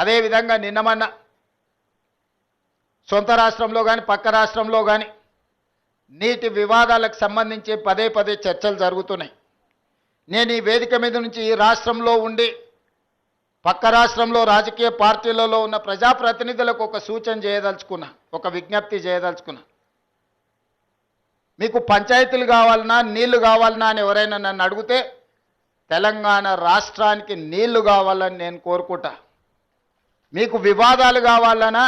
అదేవిధంగా నిన్నమన్న సొంత రాష్ట్రంలో కానీ పక్క రాష్ట్రంలో కానీ నీటి వివాదాలకు సంబంధించి పదే పదే చర్చలు జరుగుతున్నాయి. నేను ఈ వేదిక మీద నుంచి ఈ రాష్ట్రంలో ఉండి పక్క రాష్ట్రంలో రాజకీయ పార్టీలలో ఉన్న ప్రజాప్రతినిధులకు ఒక సూచన చేయదలుచుకున్నా, ఒక విజ్ఞప్తి చేయదలుచుకున్నా. మీకు పంచాయతీలు కావాలన్నా నీళ్లు కావాలన్నా అని ఎవరైనా నన్ను అడిగితే తెలంగాణ రాష్ట్రానికి నీళ్లు కావాలని నేను కోరుకుంటా. మీకు వివాదాలు కావాలన్నా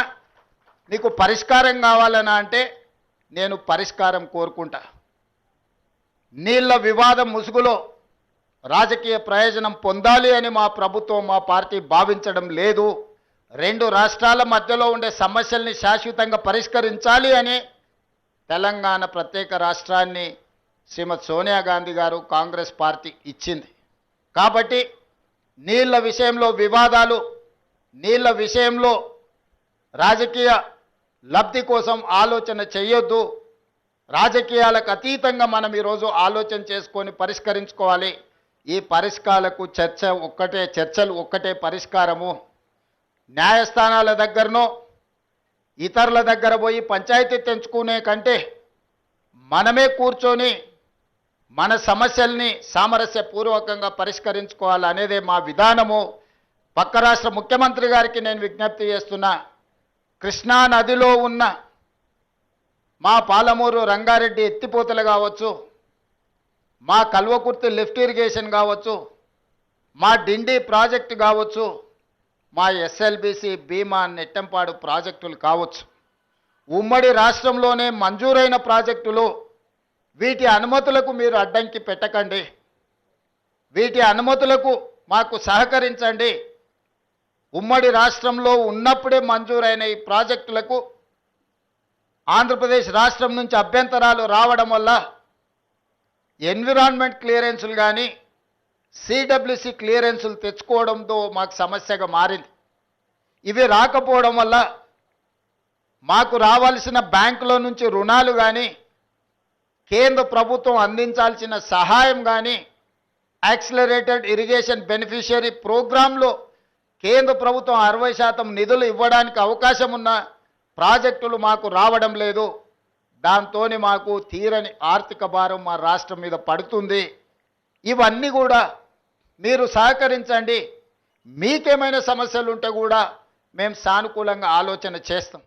మీకు పరిష్కారం కావాలన్నా అంటే నేను పరిష్కారం కోరుకుంటా. నీళ్ల వివాదం ముసుగులో రాజకీయ ప్రయోజనం పొందాలి అని మా ప్రభుత్వం మా పార్టీ భావించడం లేదు. రెండు రాష్ట్రాల మధ్యలో ఉండే సమస్యల్ని శాశ్వతంగా పరిష్కరించాలి అని తెలంగాణ ప్రత్యేక రాష్ట్రాన్ని శ్రీమతి సోనియా గాంధీ గారు కాంగ్రెస్ పార్టీ ఇచ్చింది. కాబట్టి నీళ్ల విషయంలో వివాదాలు, నీళ్ల విషయంలో రాజకీయ లబ్ధి కోసం ఆలోచన చేయొద్దు. రాజకీయాలకు అతీతంగా మనం ఈరోజు ఆలోచన చేసుకొని పరిష్కరించుకోవాలి. ఈ పరిష్కారాలకు చర్చలు ఒక్కటే పరిష్కారము. న్యాయస్థానాల దగ్గరనో ఇతరుల దగ్గర పోయి పంచాయతీ తెంచుకునే కంటే మనమే కూర్చొని మన సమస్యల్ని సామరస్యపూర్వకంగా పరిష్కరించుకోవాలనేదే మా విధానము. పక్క రాష్ట్ర ముఖ్యమంత్రి గారికి నేను విజ్ఞప్తి చేస్తున్నా, కృష్ణా నదిలో ఉన్న మా పాలమూరు రంగారెడ్డి ఎత్తిపోతలు కావచ్చు, మా కల్వకుర్తి లిఫ్ట్ ఇరిగేషన్ కావచ్చు, మా డిండి ప్రాజెక్టు కావచ్చు, మా ఎస్ఎల్బిసి భీమా నెట్టంపాడు ప్రాజెక్టులు కావచ్చు, ఉమ్మడి రాష్ట్రంలోనే మంజూరైన ప్రాజెక్టులు. వీటి అనుమతులకు మీరు అడ్డంకి పెట్టకండి. వీటి అనుమతులకు మాకు సహకరించండి. ఉమ్మడి రాష్ట్రంలో ఉన్నప్పుడే మంజూరైన ఈ ప్రాజెక్టులకు ఆంధ్రప్రదేశ్ రాష్ట్రం నుంచి అభ్యంతరాలు రావడం వల్ల ఎన్విరాన్మెంట్ క్లియరెన్సులు కానీ సిడబ్ల్యూసి క్లియరెన్సులు తెచ్చుకోవడంతో మాకు సమస్యగా మారింది. ఇవి రాకపోవడం వల్ల మాకు రావాల్సిన బ్యాంకుల నుంచి రుణాలు కానీ కేంద్ర ప్రభుత్వం అందించాల్సిన సహాయం కానీ యాక్సిలరేటెడ్ ఇరిగేషన్ బెనిఫిషియరీ ప్రోగ్రాంలో కేంద్ర ప్రభుత్వం 60% నిధులు ఇవ్వడానికి అవకాశం ఉన్న ప్రాజెక్టులు మాకు రావడం లేదు. దాంతో మాకు తీరని ఆర్థిక భారం మా రాష్ట్రం మీద పడుతుంది. ఇవన్నీ కూడా మీరు సహకరించండి. మీకేమైనా సమస్యలు ఉంటే కూడా మేము సానుకూలంగా ఆలోచన చేస్తాం.